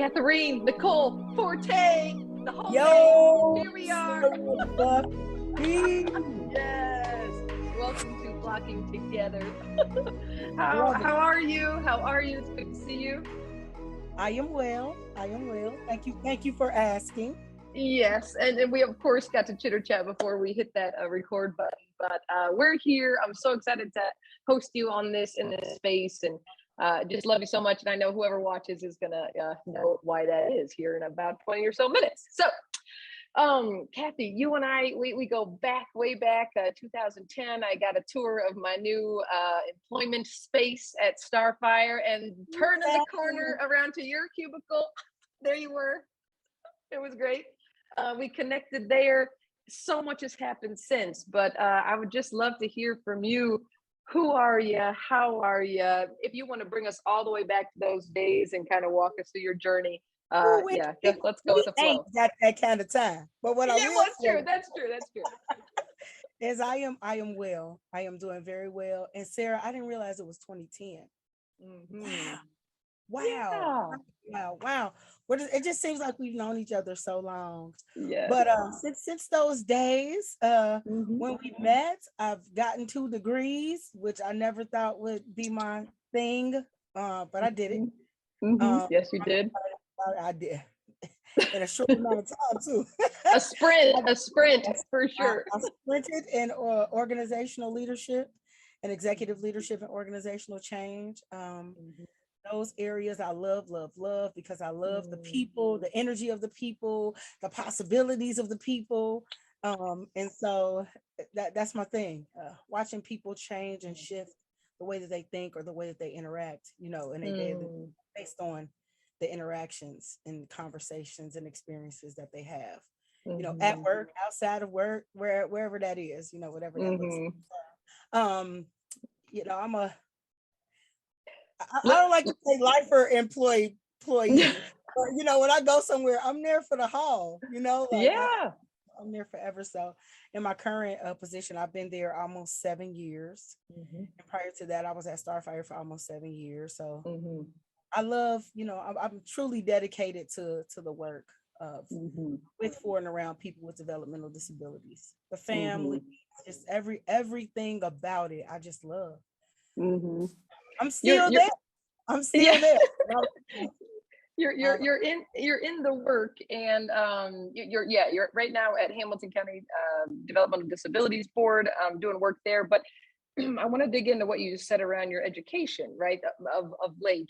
Catherine, Nicole, Forte, the whole Yo, thing. Here we are. Buffie. Yes. Welcome to Blocking Together. How are you? How are you? It's good to see you. I am well. Thank you for asking. Yes, and we of course got to chitter chat before we hit that record button. But we're here. I'm so excited to host you on this in this space, and just love you so much. And I know whoever watches is gonna know why that is here in about 20 or so minutes. So, Kathy, you and I, we go back, way back, 2010. I got a tour of my new employment space at Starfire, and turning the corner around to your cubicle, there you were. It was great. We connected there. So much has happened since, but I would just love to hear from you. Who are you? How are you? If you want to bring us all the way back to those days and kind of walk us through your journey. Let's go with the flow. Got that kind of time. But what I will say, that's true. is I am well. I am doing very well. And Sarah, I didn't realize it was 2010. Mm-hmm. Wow. It just seems like we've known each other so long. Yeah. But since those days, when we met, I've gotten 2 degrees, which I never thought would be my thing. But I did it. Yes, you did. I did. In a short amount of time too. a sprint for sure. I sprinted in organizational leadership and executive leadership and organizational change. Those areas I love because I love the people, the energy of the people, the possibilities of the people. And so that's my thing. Watching people change and shift the way that they think or the way that they interact, and they based on the interactions and conversations and experiences that they have, at work, outside of work, wherever that is, whatever that looks like. I don't like to say lifer employee, but when I go somewhere, I'm there for the haul, I'm there forever. So in my current position, I've been there almost 7 years. And prior to that, I was at Starfire for almost 7 years. So I love, I'm truly dedicated to the work of with, for, and around people with developmental disabilities, the family, just everything about it. I just love. I'm still there. You're in the work, and you're right now at Hamilton County Developmental Disabilities Board, doing work there. But I want to dig into what you just said around your education, right? Of late,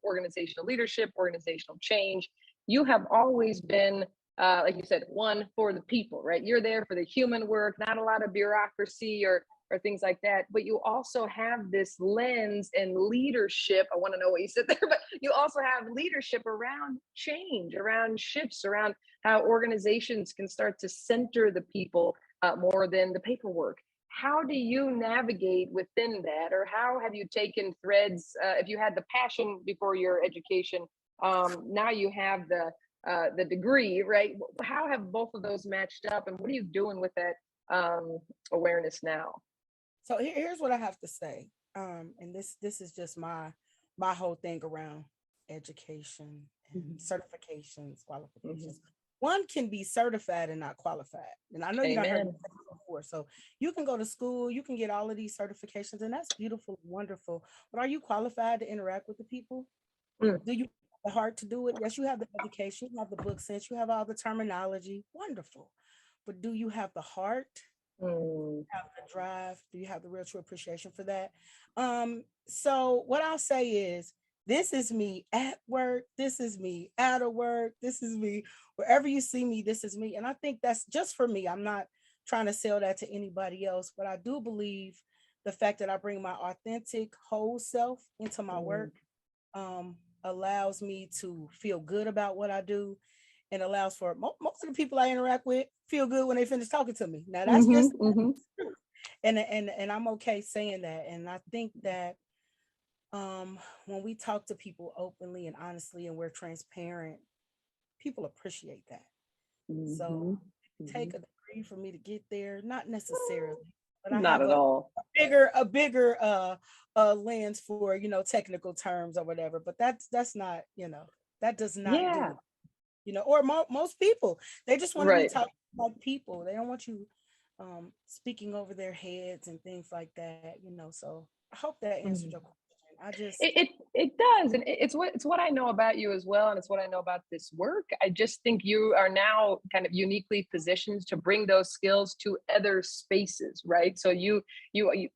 organizational leadership, organizational change. You have always been, like you said, one for the people, right? You're there for the human work, not a lot of bureaucracy or things like that. But you also have this lens and leadership. I want to know what you said there, but you also have leadership around change, around shifts, around how organizations can start to center the people more than the paperwork. How do you navigate within that, or how have you taken threads? If you had the passion before your education, now you have the degree, right? How have both of those matched up, and what are you doing with that awareness now? So here's what I have to say, and this is just my whole thing around education and certifications, qualifications. One can be certified and not qualified. And I know you don't heard me say before. So you can go to school, you can get all of these certifications, and that's beautiful, wonderful. But are you qualified to interact with the people? Do you have the heart to do it? Yes, you have the education, you have the book sense, you have all the terminology. Wonderful. But do you have the heart? Do you have the drive? Do you have the real true appreciation for that? So what I'll say is, this is me at work. This is me out of work. This is me wherever you see me. This is me. And I think that's just for me. I'm not trying to sell that to anybody else, but I do believe the fact that I bring my authentic whole self into my work allows me to feel good about what I do, and allows for most of the people I interact with feel good when they finish talking to me. Now that's just and I'm okay saying that. And I think that when we talk to people openly and honestly, and we're transparent, people appreciate that. So take a degree for me to get there, not necessarily, but I not have at all a bigger lens for technical terms or whatever. But that's not That does not Yeah. do it. Or most people, they just want to be Right. talking like people. They don't want you speaking over their heads and things like that. So I hope that answered Mhm. your question. I just It does, and it's what I know about you as well, and it's what I know about this work. I just think you are now kind of uniquely positioned to bring those skills to other spaces, right? So you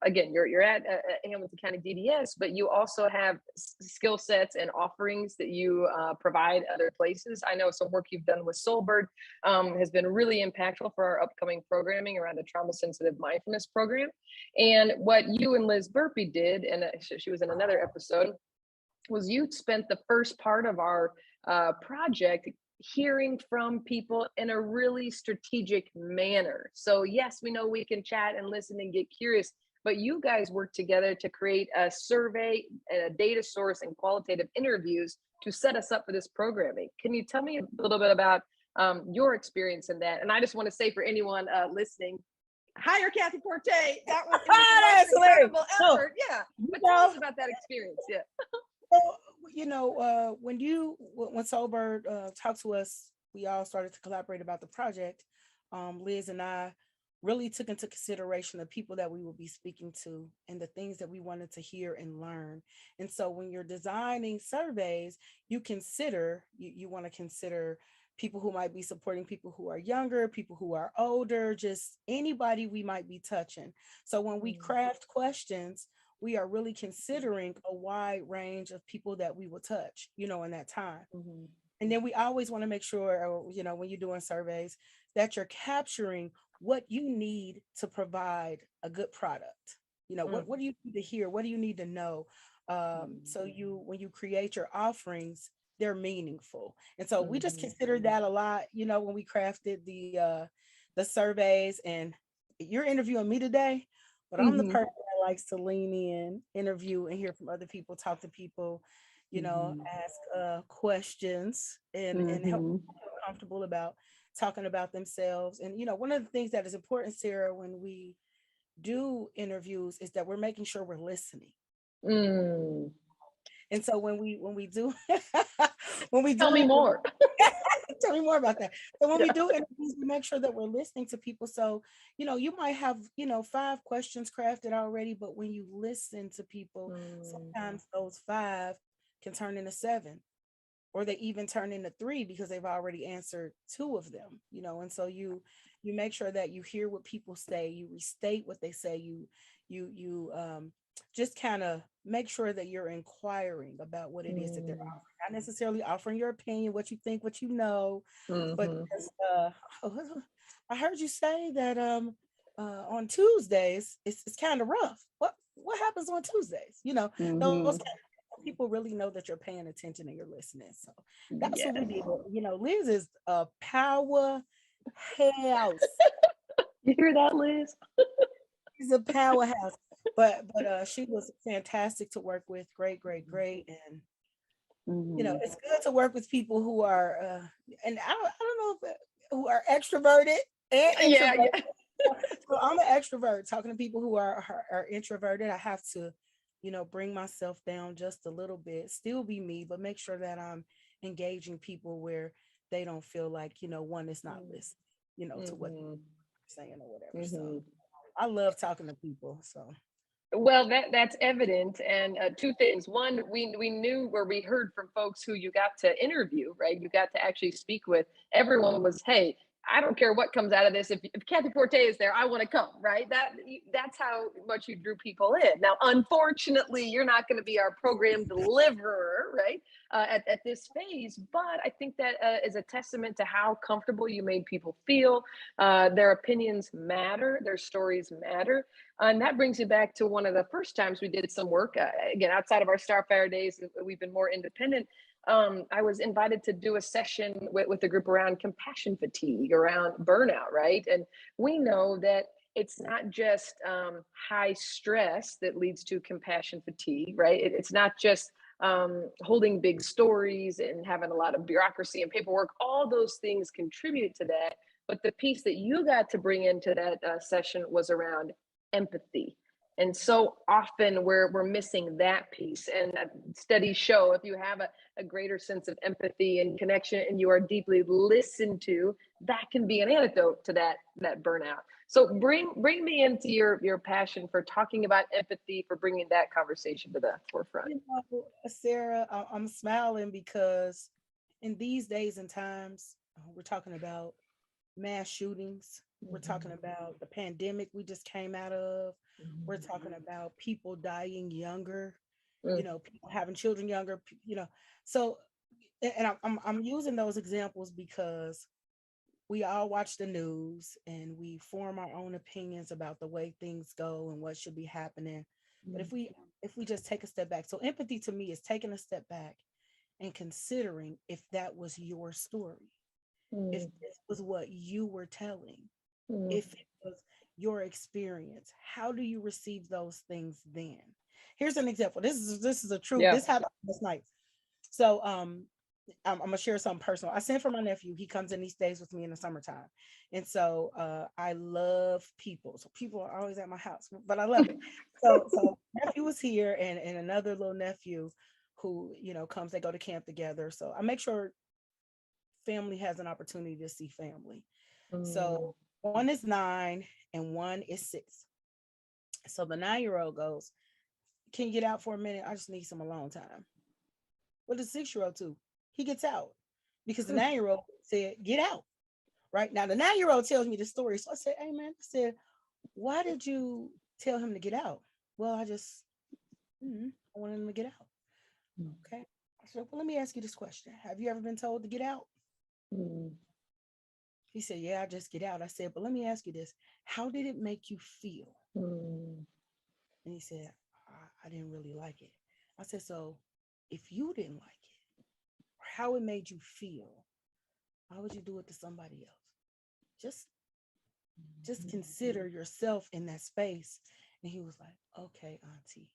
again, you're at Hamilton County DDS, but you also have skill sets and offerings that you provide other places. I know some work you've done with Soulbird has been really impactful for our upcoming programming around the trauma sensitive mindfulness program. And what you and Liz Burpee did, and she was in another episode, was you spent the first part of our project hearing from people in a really strategic manner. So, yes, we know we can chat and listen and get curious, but you guys worked together to create a survey, a data source, and qualitative interviews to set us up for this programming. Can you tell me a little bit about your experience in that? And I just want to say for anyone listening, hire Kathy Forte. It was that's an hilarious. incredible So, effort. Yeah. you But tell know, us about that experience. Yeah. when Soulbird talked to us, we all started to collaborate about the project. Liz and I really took into consideration the people that we would be speaking to and the things that we wanted to hear and learn. And so when you're designing surveys, you want to consider people who might be supporting people who are younger, people who are older, just anybody we might be touching. So when we craft questions, we are really considering a wide range of people that we will touch, in that time. Mm-hmm. And then we always want to make sure, when you're doing surveys, that you're capturing what you need to provide a good product. What do you need to hear? What do you need to know? So when you create your offerings, they're meaningful. And so we just considered that a lot, when we crafted the surveys. And you're interviewing me today, but I'm the Mm-hmm. person that likes to lean in, interview, and hear from other people, talk to people, ask questions and help Mm-hmm. people feel comfortable about talking about themselves. And one of the things that is important, Sarah, when we do interviews is that we're making sure we're listening. Mm. And so when we do when we Tell do me it, more. tell me more about that. So when we Yeah. do interviews, we make sure that we're listening to people. So, you might have, 5 questions crafted already, but when you listen to people, sometimes those 5 can turn into 7, or they even turn into 3 because they've already answered 2 of them, and so you make sure that you hear what people say, you restate what they say, you just kind of make sure that you're inquiring about what it is that they're offering, not necessarily offering your opinion, what you think, what you know, but Mm-hmm. just, I heard you say that on Tuesdays it's kind of rough. What happens on Tuesdays? Those Mm-hmm. kind of people really know that you're paying attention and you're listening. So that's what we Yes. did. Liz is a powerhouse. You hear that, Liz? She's a powerhouse. But she was fantastic to work with. Great, great, great. And Mm-hmm. it's good to work with people who are and I don't know if who are extroverted and Yeah, introverted. yeah. So I'm an extrovert. Talking to people who are introverted, I have to, bring myself down just a little bit, still be me, but make sure that I'm engaging people where they don't feel like, one is not listening, to what Mm-hmm. they're saying or whatever. So Mm-hmm. I love talking to people. So Well, that's evident, and two things. One, we knew, or we heard from folks who you got to interview, right? You got to actually speak with. Everyone was, hey, I don't care what comes out of this. If Kathy Forte is there, I want to come, right? That's how much you drew people in. Now, unfortunately, you're not going to be our program deliverer, right? At this phase, but I think that is a testament to how comfortable you made people feel. Their opinions matter, their stories matter. And that brings you back to one of the first times we did some work. Again, outside of our Starfire days, we've been more independent. I was invited to do a session with a group around compassion fatigue, around burnout, right? And we know that it's not just high stress that leads to compassion fatigue, right? It's not just holding big stories and having a lot of bureaucracy and paperwork. All those things contribute to that. But the piece that you got to bring into that session was around empathy. And so often we're missing that piece. And studies show if you have a greater sense of empathy and connection and you are deeply listened to, that can be an antidote to that burnout. So bring me into your passion for talking about empathy, for bringing that conversation to the forefront. Sarah, I'm smiling because in these days and times, we're talking about mass shootings. We're talking about the pandemic we just came out of. We're talking about people dying younger, people having children younger, So, and I'm using those examples because we all watch the news and we form our own opinions about the way things go and what should be happening. But if we just take a step back, so empathy to me is taking a step back and considering if that was your story, if this was what you were telling, if it was your experience, how do you receive those things then? Here's an example. This is a true. This happened last night. So I'm gonna share something personal. I sent for my nephew. He comes and he stays with me in the summertime, and so I love people. So people are always at my house, but I love it. So nephew was here, and another little nephew who comes. They go to camp together. So I make sure family has an opportunity to see family. So one is 9 and one is 6. So the 9-year-old goes, "Can you get out for a minute? I just need some alone time." Well, the 6-year-old too, he gets out because the 9-year-old said, "Get out." Right now, the 9-year-old tells me the story. So I said, "Hey man," I said, "Why did you tell him to get out?" "Well, I just, I wanted him to get out." Okay. I said, "Well, let me ask you this question. Have you ever been told to get out?" He said, "Yeah, I just get out." I said, "But let me ask you this. How did it make you feel?" And he said, I didn't really like it." I said, "So if you didn't like it, or how it made you feel, why would you do it to somebody else? Just consider yourself in that space." And he was like, "Okay, auntie."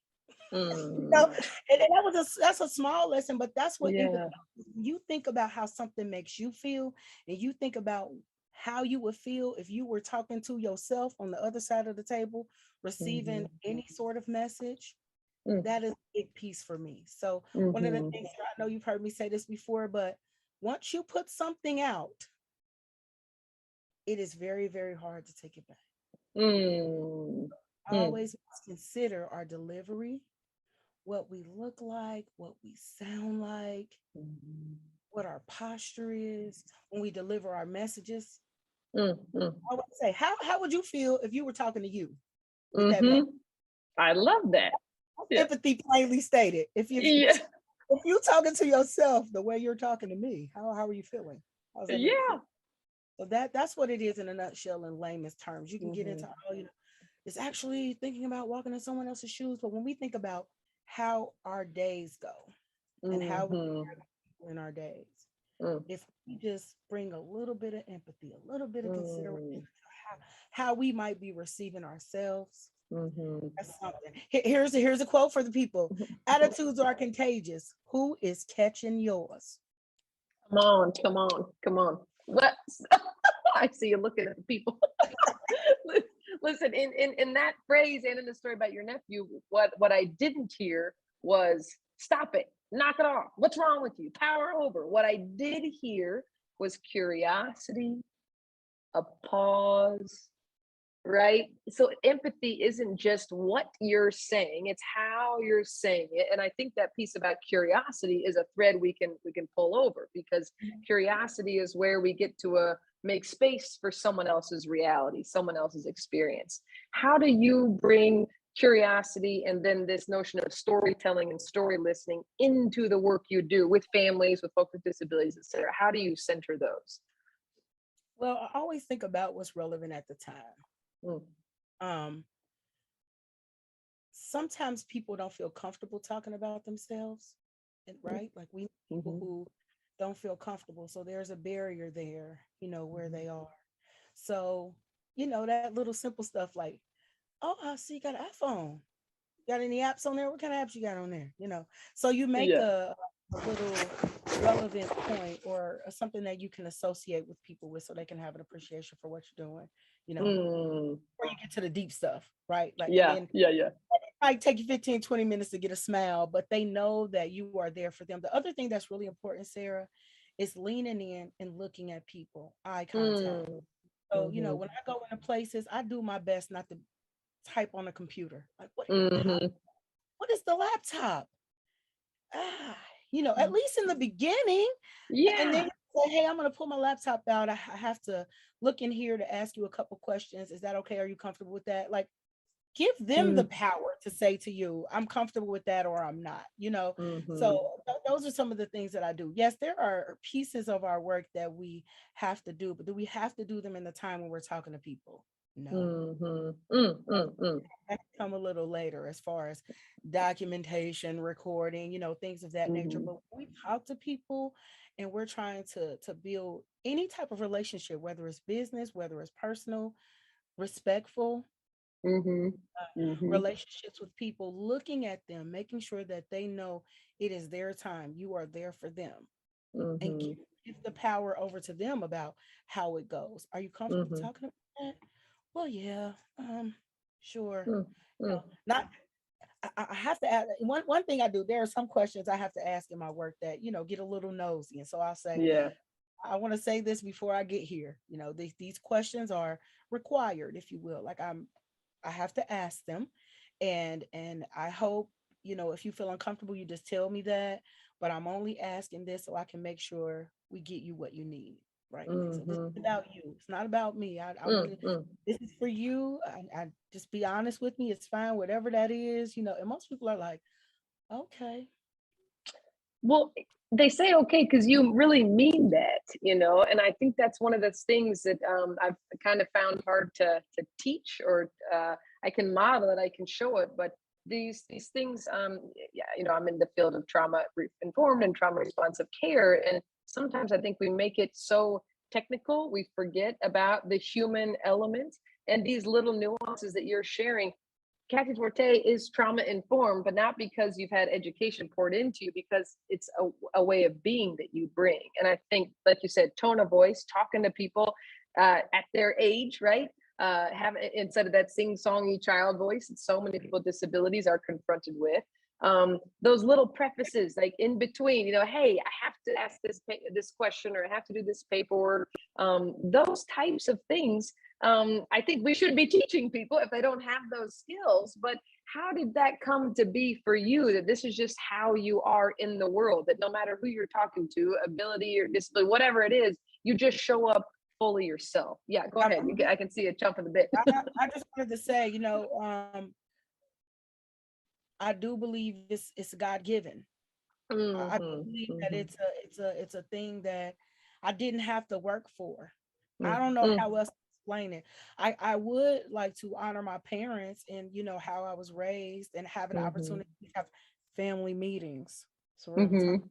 And that's a small lesson, but that's what you think about how something makes you feel, and you think about how you would feel if you were talking to yourself on the other side of the table, receiving any sort of message. That is a big piece for me. So one of the things, I know you've heard me say this before, but once you put something out, it is very, very hard to take it back. Always consider our delivery, what we look like, what we sound like, what our posture is when we deliver our messages. I would say, how would you feel if you were talking to you with that message? I love that. Empathy plainly stated. If you're talking to yourself the way you're talking to me, how are you feeling? So that's what it is in a nutshell, in layman's terms. You can get into it's actually thinking about walking in someone else's shoes, but when we think about how our days go and how we in our days, if we just bring a little bit of empathy, a little bit of consideration how we might be receiving ourselves, that's something. Here's a quote for the people. Attitudes are contagious. Who is catching yours? Come on. What? I see you looking at the people. Listen, in that phrase and in the story about your nephew, what I didn't hear was stop it, knock it off. What's wrong with you? Power over. What I did hear was curiosity, a pause, right? So empathy isn't just what you're saying, it's how you're saying it. And I think that piece about curiosity is a thread we can pull over, because curiosity is where we get to make space for someone else's reality, someone else's experience. How do you bring curiosity and then this notion of storytelling and story listening into the work you do with families, with folks with disabilities, et cetera? How do you center those? Well, I always think about what's relevant at the time. Sometimes people don't feel comfortable talking about themselves, right? Like we people who don't feel comfortable. So there's a barrier there, where they are. So, that little simple stuff like, "Oh, I see you got an iPhone. Got any apps on there? What kind of apps you got on there?" So you make a little relevant point or something that you can associate with people with so they can have an appreciation for what you're doing, you know, Mm. before you get to the deep stuff, right? Like, and Yeah, then yeah, yeah. it might take you 15, 20 minutes to get a smile, but they know that you are there for them. The other thing that's really important, Sarah, is leaning in and looking at people, eye contact. Mm. So, you know, Mhm. when I go into places, I do my best not to type on a computer. Like, Mhm. what is the laptop? Ah, you know, at least in the beginning. And then Yeah. you say, hey, I'm going to pull my laptop out. I have to look in here to ask you a couple questions. Is that okay? Are you comfortable with that? Like, give them the Mm. power to say to you, I'm comfortable with that or I'm not, you know. So Mhm. those are some of the things that I do. Yes, there are pieces of our work that we have to do, but do we have to do them in the time when we're talking to people? No. Mhm. Mm, mm, mm. That can come a little later as far as documentation, recording, you know, things of that nature. Mhm. But when we talk to people and we're trying to build any type of relationship, whether it's business, whether it's personal, respectful, Mhm. Mhm. relationships with people, looking at them, making sure that they know it is their time. You are there for them, and Mhm. give the power over to them about how it goes. Are you comfortable Mhm. talking about that? Well, yeah, sure. Mm, You mm. know, not. I have to ask one thing I do. There are some questions I have to ask in my work that, you know, get a little nosy, and so I'll say, Yeah. I want to say this before I get here. You know, these questions are required, if you will. Like I have to ask them, and I hope, you know, if you feel uncomfortable, you just tell me that. But I'm only asking this so I can make sure we get you what you need, right? And so this Mhm. is about you. It's not about me. I want Mm, to. mm. This is for you. I just be honest with me. It's fine, whatever that is, you know. And most people are like, okay. Well, they say okay because you really mean that, you know, and I think that's one of those things that I've kind of found hard to teach or I can model it, I can show it, but these things, yeah, you know, I'm in the field of trauma informed and trauma responsive care, and sometimes I think we make it so technical, we forget about the human element and these little nuances that you're sharing. Kathy Forte is trauma informed, but not because you've had education poured into you, because it's a way of being that you bring. And I think, like you said, tone of voice, talking to people at their age, right? Have instead of that sing-songy child voice that so many people with disabilities are confronted with. Those little prefaces, like in between, you know, hey, I have to ask this question, or I have to do this paperwork. Those types of things, I think we should be teaching people if they don't have those skills. But how did that come to be for you, that this is just how you are in the world, that no matter who you're talking to, ability or disability, whatever it is, you just show up fully yourself? Yeah, go ahead. I can see it jumping a bit. I just wanted to say, you know, I do believe it's God given. I do Mm-hmm, believe that mm-hmm, it's a thing that I didn't have to work for. I don't know mm-hmm, how else to explain it. I would like to honor my parents and, you know, how I was raised, and have an mm-hmm, opportunity to have family meetings. So we're gonna talk, mm-hmm.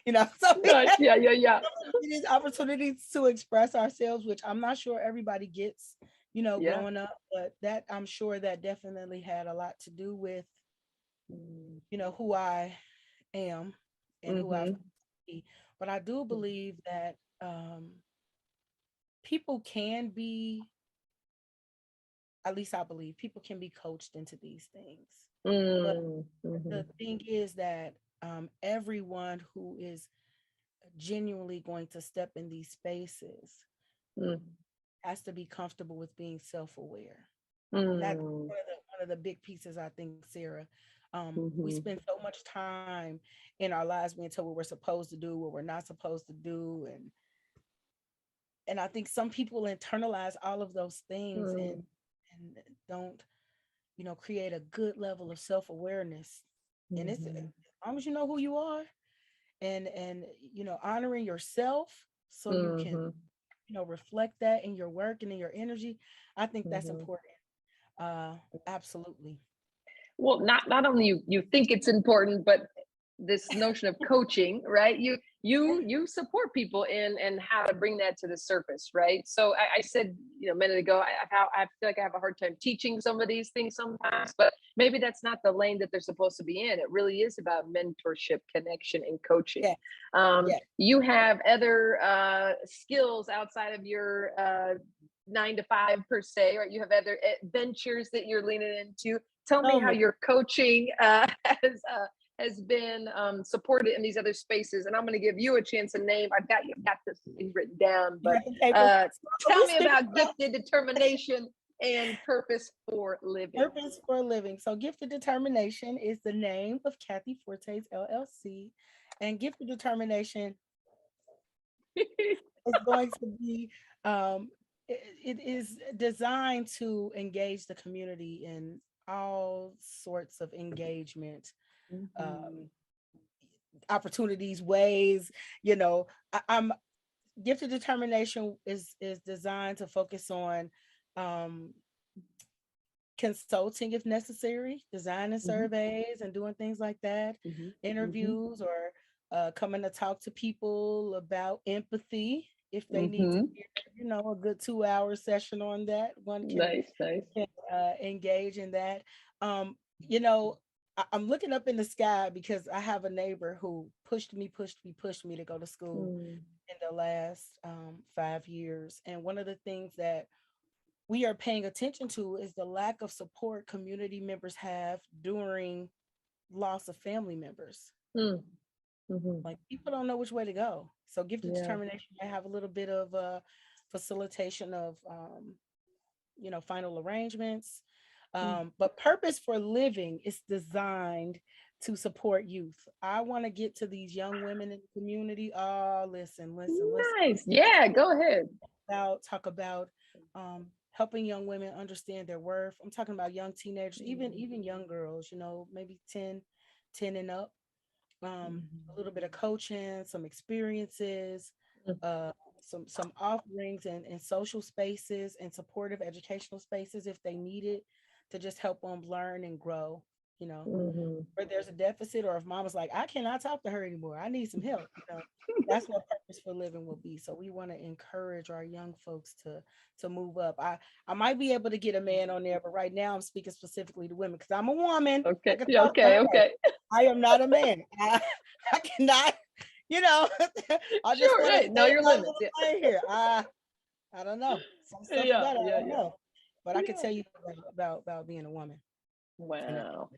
you know, so we Right. have Yeah, yeah, yeah. these opportunities to express ourselves, which I'm not sure everybody gets, you know, Yeah. growing up, but that I'm sure that definitely had a lot to do with, you know, who I am and who I've Mm-hmm. be. But I do believe that people can be, at least I believe, people can be coached into these things. But Mm-hmm. the thing is that everyone who is genuinely going to step in these spaces has to be comfortable with being self-aware. And that's Mm-hmm. one of the big pieces, I think, Sarah. We Mm-hmm. spend so much time in our lives being told what we're supposed to do, what we're not supposed to do, and I think some people internalize all of those things and don't, you know, create a good level of self-awareness. And it's as Mm-hmm. long as you know who you are, and you know, honoring yourself so you can, Mm-hmm. you know, reflect that in your work and in your energy. I think that's Mm-hmm. important. Uh Absolutely. Well, not only you think it's important, but this notion of coaching, right? You support people in and how to bring that to the surface, right? So I said, a minute ago, I feel like I have a hard time teaching some of these things sometimes, but maybe that's not the lane that they're supposed to be in. It really is about mentorship, connection, and coaching. Yeah. You have other skills outside of your 9 to 5 per se, or you have other ventures that you're leaning into. Tell me how your coaching has been supported in these other spaces. And I'm going to give you a chance to name. I've got this thing written down, but tell me about gifted determination and purpose for living. Purpose for living. So gifted determination is the name of Kathy Forte's LLC, and gifted determination is going to be it is designed to engage the community in all sorts of engagement opportunities, ways. I'm gifted determination is designed to focus on consulting if necessary, designing surveys and doing things like that, interviews, or coming to talk to people about empathy if they need to hear, a good 2-hour session on that. One can, can engage in that. I'm looking up in the sky because I have a neighbor who pushed me to go to school in the last 5 years. And one of the things that we are paying attention to is the lack of support community members have during loss of family members. Like, people don't know which way to go. So gifted determination may have a little bit of facilitation of final arrangements. But purpose for living is designed to support youth. I want to get to these young women in the community. Oh, listen. Nice. Yeah, go ahead. Talk about helping young women understand their worth. I'm talking about young teenagers, even young girls, maybe 10 and up. A little bit of coaching, some experiences, some offerings and social spaces and supportive educational spaces if they need it, to just help them learn and grow, where there's a deficit, or if mama's like, I cannot talk to her anymore, I need some help, that's what purpose for living will be. So we want to encourage our young folks to move up. I might be able to get a man on there, but right now I'm speaking specifically to women because I'm a woman. Okay. Okay. I am not a man. I cannot, I just want to know your limits. Here. I don't know. Some stuff about it, I don't know. But I can tell you about being a woman. Wow.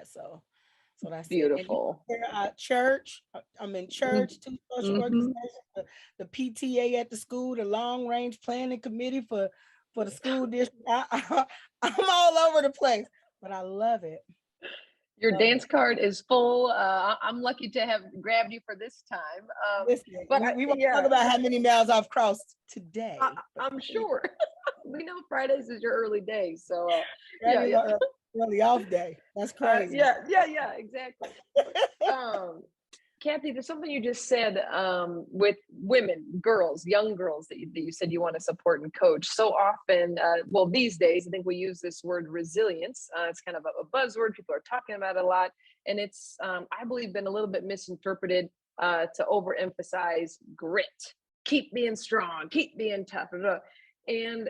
So that's beautiful. And church. I'm in church, 2 social organizations, the PTA at the school, the long range planning committee for the school district. I'm all over the place, but I love it. Your dance card is full. I'm lucky to have grabbed you for this time. But we won't talk about how many miles I've crossed today. I'm sure. We know Fridays is your early day, so early off day. That's crazy. Yeah, exactly. Kathy, there's something you just said with women, girls, young girls that you said you want to support and coach. So often, these days, I think we use this word resilience. It's kind of a buzzword. People are talking about it a lot. And it's, I believe, been a little bit misinterpreted to overemphasize grit. Keep being strong, keep being tough. And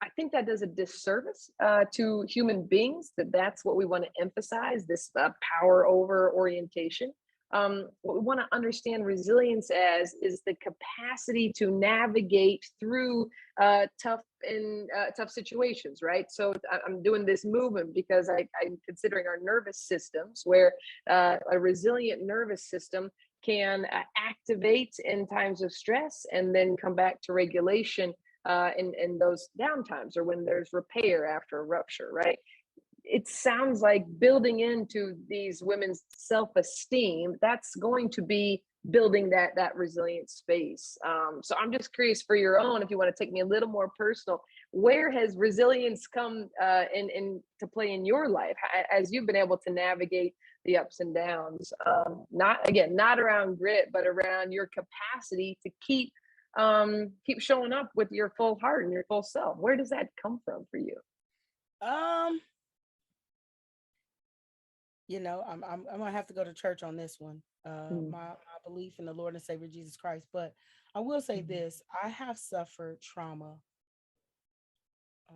I think that does a disservice to human beings, that's what we want to emphasize, this power over orientation. What we want to understand resilience as is the capacity to navigate through tough situations, right? So I'm doing this movement because I'm considering our nervous systems, where a resilient nervous system can activate in times of stress and then come back to regulation in those downtimes, or when there's repair after a rupture, right? It sounds like building into these women's self-esteem, that's going to be building that resilient space. So I'm just curious for your own, if you want to take me a little more personal, where has resilience come in to play in your life as you've been able to navigate the ups and downs? Not around grit, but around your capacity to keep showing up with your full heart and your full self. Where does that come from for you? I'm gonna have to go to church on this one. Mm, My belief in the Lord and Savior Jesus Christ. But I will say mhm, this: I have suffered trauma, uh,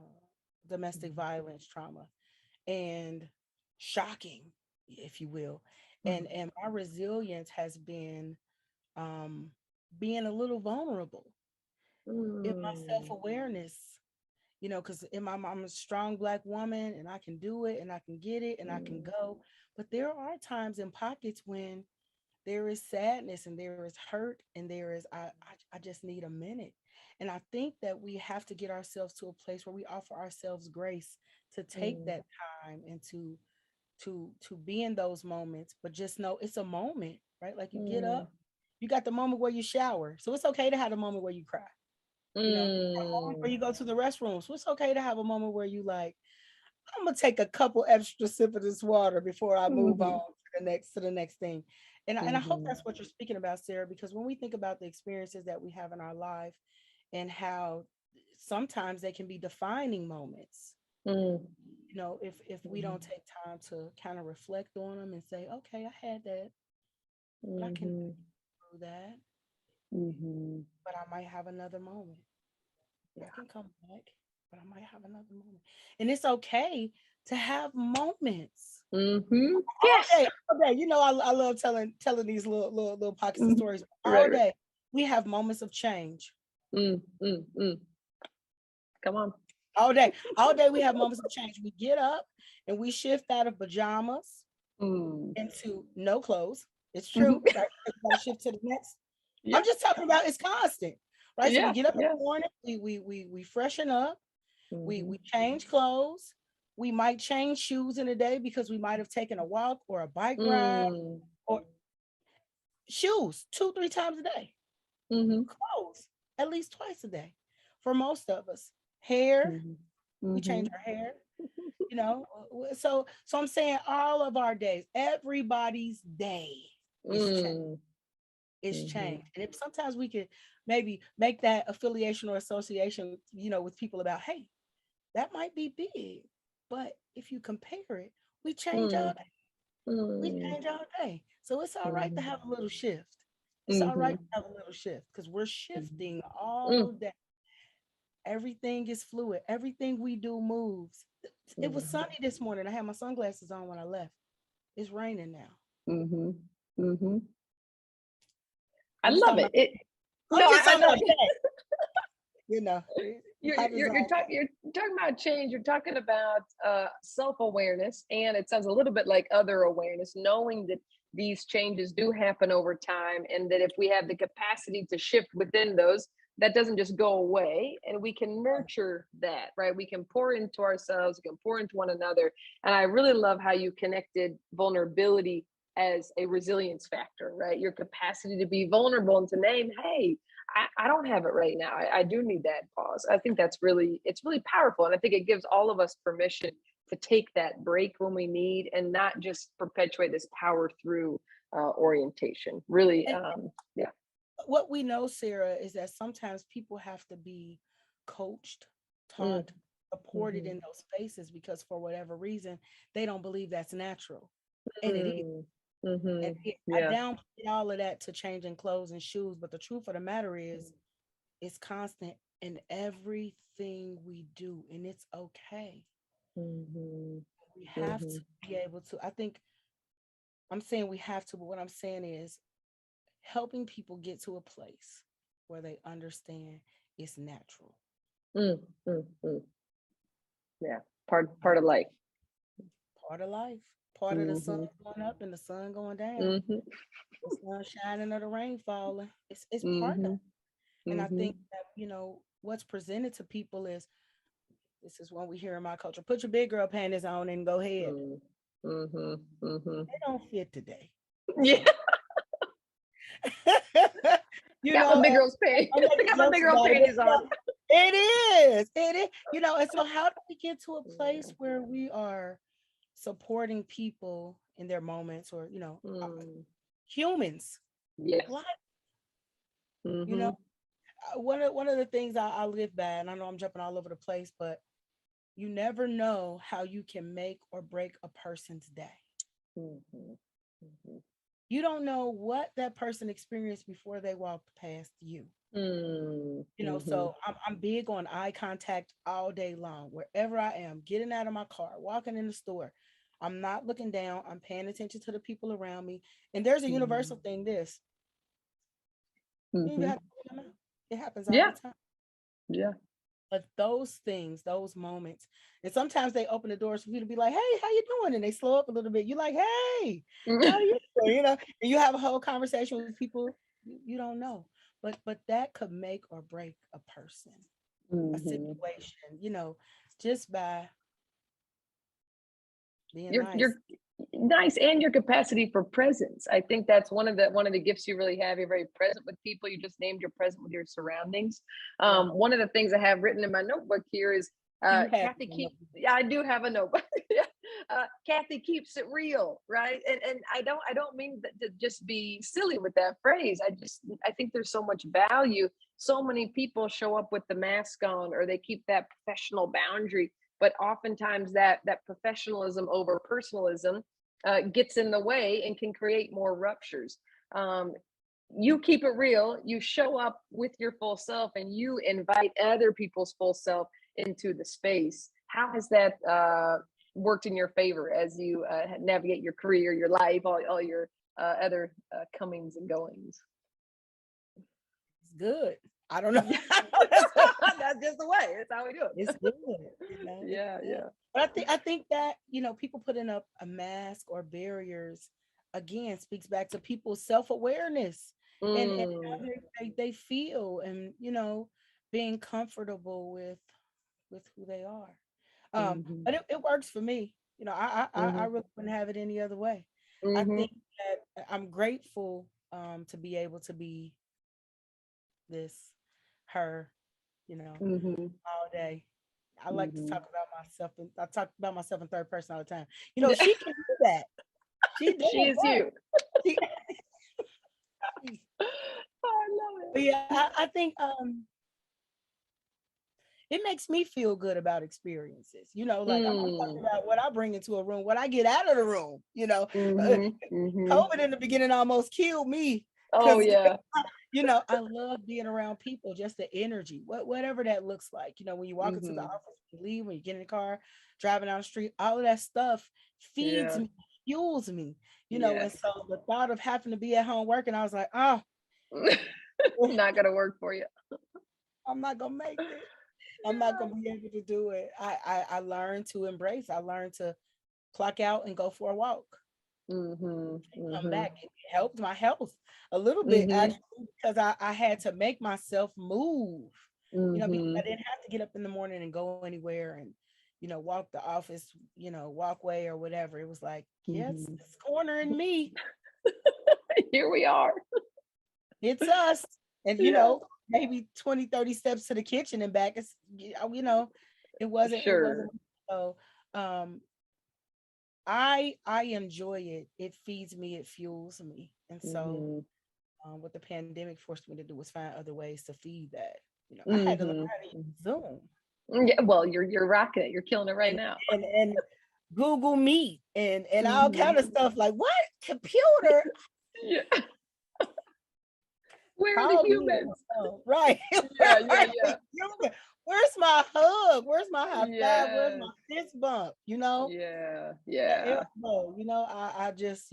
domestic mhm, violence trauma, and shocking, if you will. mhm, And my resilience has been um, being a little vulnerable in my self mm, awareness. Because I'm a strong Black woman and I can do it and I can get it and I can mm, go. But there are times in pockets when there is sadness and there is hurt and there is I just need a minute. And I think that we have to get ourselves to a place where we offer ourselves grace to take mm, that time and to be in those moments, but just know it's a moment, right? Like you get up, mm, you got the moment where you shower, so it's okay to have a moment where you cry. A moment where mm, you go to the restroom, so it's okay to have a moment where you like, I'm gonna take a couple extra sip of this water before I move on mhm, to the next thing. And I hope mhm, that's what you're speaking about, Sarah, because when we think about the experiences that we have in our life and how sometimes they can be defining moments, mm, if we don't mhm, take time to kind of reflect on them and say, okay, I had that, but I can mhm, do that, mhm. but I might have another moment. I Yeah. can come back, but I might have another moment. And it's okay to have moments Mhm. all Yes. day, all day. I love telling these little pockets of Mhm. stories all Right, right. day. We have moments of change Mm, mm, mm. Come on. all day. All day we have moments of change. We get up and we shift out of pajamas Mm. into no clothes. It's Mhm. true, right? We got to shift to the next. I'm Yep. just talking about it's constant, right? So we Yeah. get up in Yeah. the morning, we freshen up, we Mhm. change clothes. We might change shoes in a day because we might have taken a walk or a bike ride Mm. or shoes 2-3 times a day, Mhm. clothes at least twice a day for most of us. Hair, Mhm. we change Mhm. our hair, so I'm saying all of our days, everybody's day is changed. Mm. Is Mhm. changed. And if sometimes we could maybe make that affiliation or association, with people about, hey, that might be big, but if you compare it, we change all Mm. day. We Mm. change all day. So it's all right to Mhm. have a little shift. It's all right Mhm. to have a little shift because we're Mhm. shifting all Mm. day. Everything is fluid. Everything we do moves. It was Mhm. sunny this morning. I had my sunglasses on when I left. It's raining now. Mhm. Mhm. I I'm just love talking it. about. No, I'm just I talking know. about that. you're How does you're you're, all talk, you're talking about change. You're talking about self-awareness, and it sounds a little bit like other awareness, knowing that these changes do happen over time, and that if we have the capacity to shift within those, that doesn't just go away, and we can right. nurture that, right? We can pour into ourselves, we can pour into one another. And I really love how you connected vulnerability as a resilience factor, right? Your capacity to be vulnerable and to name, hey, I don't have it right now. I do need that pause. I think it's really powerful. And I think it gives all of us permission to take that break when we need and not just perpetuate this power through orientation. Really, And yeah. what we know, Sarah, is that sometimes people have to be coached, Mm, taught, supported mm-hmm, in those spaces because for whatever reason, they don't believe that's natural. And it is. mm, mm-hmm, And I yeah. downplay all of that to changing clothes and shoes. But the truth of the matter is, it's constant in everything we do. And it's okay. Mm-hmm, We have mm-hmm, to be able to. I think I'm saying we have to, but what I'm saying is helping people get to a place where they understand it's natural. mm, mm, mm, yeah. Right? Part of life. Part of life, part of the sun Mm-hmm, going up and the sun going down, mm-hmm, the sun shining or the rain falling. It's part of. mm-hmm, And I mm-hmm, think that, what's presented to people is this is what we hear in my culture. Put your big girl panties on and go ahead. mm-hmm, mm-hmm. They don't fit today. Yeah. you Got my know, big and girl's panties. I'm I making got my jokes big girl about it, but panties on. it is. It is. And so how do we get to a place Yeah. where we are supporting people in their moments or, Mm. humans? Yes. Like, you know, Mm-hmm. one of the things I live by, and I know I'm jumping all over the place, but you never know how you can make or break a person's day. Mhm. Mhm. You don't know what that person experienced before they walked past you. Mhm. So I'm big on eye contact all day long, wherever I am, getting out of my car, walking in the store. I'm not looking down. I'm paying attention to the people around me. And there's a universal thing, this. You don't even Mhm. have to open your mouth. It happens all Yeah. the time. Yeah. But those things, those moments, and sometimes they open the doors for you to be like, "Hey, how you doing?" And they slow up a little bit. You're like, "Hey, how you doing?" And you have a whole conversation with people you don't know. But that could make or break a person, a Mhm. situation, just by being You're nice. nice, and your capacity for presence. I think that's one of the gifts you really have. You're very present with people. You just named you're present with your surroundings. Yeah, One of the things I have written in my notebook here is you have Kathy to know. keep. Yeah, I do have a notebook. Yeah. Kathy keeps it real, right? And I don't mean to just be silly with that phrase. I think there's so much value. So many people show up with the mask on, or they keep that professional boundary, but oftentimes that professionalism over personalism gets in the way and can create more ruptures. um, you keep it real, you show up with your full self, and you invite other people's full self into the space. How has that worked in your favor as you navigate your career, your life, all your other comings and goings? It's good. I don't know. That's just the way, that's how we do It's it. good. It's Yeah, good. yeah. But I think that people putting up a mask or barriers again speaks back to people's self-awareness and how Mm. they feel, and being comfortable with who they are. Mhm. But it works for me. I Mhm. really wouldn't have it any other way. I Mhm. think that I'm grateful to be able to be this, her, you know, Mhm. all day. I like to talk Mhm. about myself, and I talk about myself in third person all the time. Yeah. She can do that. She does She is that. you. She, Oh, I love but it. yeah, I think it makes me feel good about experiences. Like I'm talking Mm. about what I bring into a room, what I get out of the room. Uh, Mhm. Mhm. COVID in the beginning almost killed me Oh, because yeah. I love being around people, just the energy, whatever that looks like. When you walk into the Mhm. office, when you leave, when you get in the car, driving down the street, all of that stuff feeds Yeah. me, fuels me. And Yes. so the thought of having to be at home working, I was like, oh, Not gonna work for you. I'm not gonna make it. I'm not gonna be able to do it. I learned to embrace. I learned to clock out and go for a walk. Mhm. Come Mhm. back. It helped my health a little bit Mhm. actually, because I had to make myself move. Because I Mhm. didn't have to get up in the morning and go anywhere and walk the office, walkway or whatever. It was like, yes, Mhm. this corner and me, Here we are. it's us. And Yeah. maybe 20, 30 steps to the kitchen and back. It's it wasn't Sure. so I enjoy it. It feeds me, it fuels me. And so Mhm. what the pandemic forced me to do was find other ways to feed that. I had to learn Mhm. how to use Zoom Yeah, well, you're rocking it. You're killing it right and now. and Google Meet and all kind Mhm. of stuff. Like, what computer? Yeah. Where are the Call me on the humans? phone. Right. Yeah, Where yeah, are yeah. the humans? Where's my hug? Where's my high five? Where's Yes. my fist bump? Yeah. The Yeah. elbow. I just,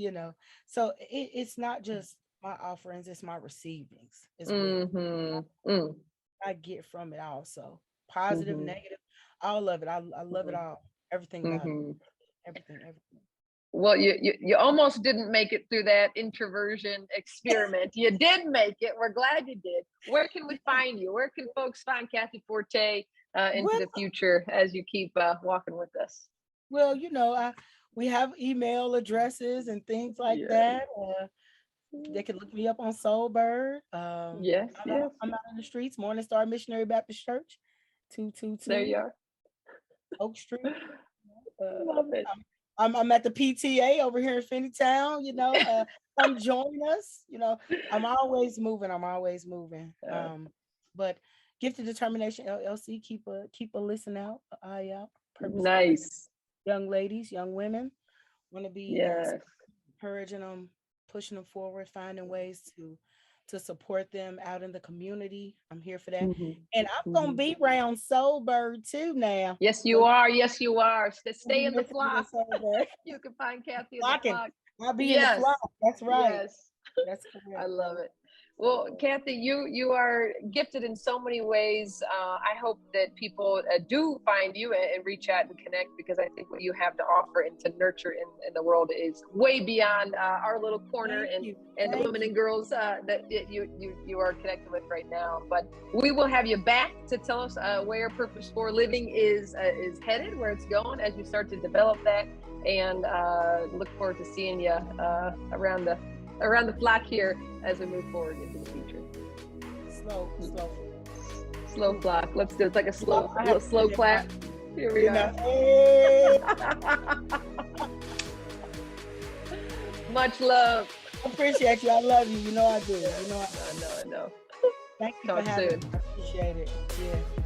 so it's not just my offerings, it's my receivings as well. Mhm. Mm. I get from it also. Positive, Mhm. negative, all of it. I love it Mhm. all. Everything about it. Mhm. Everything. Well, you almost didn't make it through that introversion experiment. You did make it. We're glad you did. Where can we find you? Where can folks find Kathy Forte into Well, the future as you keep walking with us? well, we have email addresses and things like Yeah. that. They can look me up on Soulbird. Yes. Yes. I'm out in the streets. Morning Star Missionary Baptist Church, There 222 you are. Oak Street. Love it. I'm at the PTA over here in Finneytown. Come join us. I'm always moving. I'm always moving. Uh, But Gifted Determination LLC, keep a listen out, eye out. Purposeful nice. young ladies, young women want to be Yes. encouraging them, pushing them forward, finding ways to support them out in the community. I'm here for that. Mhm. And I'm gonna be around Soulbird too now. Yes, you are. Yes, you are. Stay in the Missing flock. Soulbird. You can find Kathy in the Flocking. flock. I'll be in the Yes. flock. That's right. Yes. That's I correct. love it. Well, Kathy, you are gifted in so many ways. I hope that people do find you and reach out and connect, because I think what you have to offer and to nurture in the world is way beyond our little corner and the women and girls that you are connected with right now. But we will have you back to tell us where Purpose for Living is headed, where it's going as you start to develop that, and look forward to seeing you around the flock here as we move forward into the future. Slow flock. Let's do it like a slow clap. Here we go. Hey. Much love. I appreciate you. I love you. You know I do. You know I know. Thank you for having me. I appreciate it. Yeah.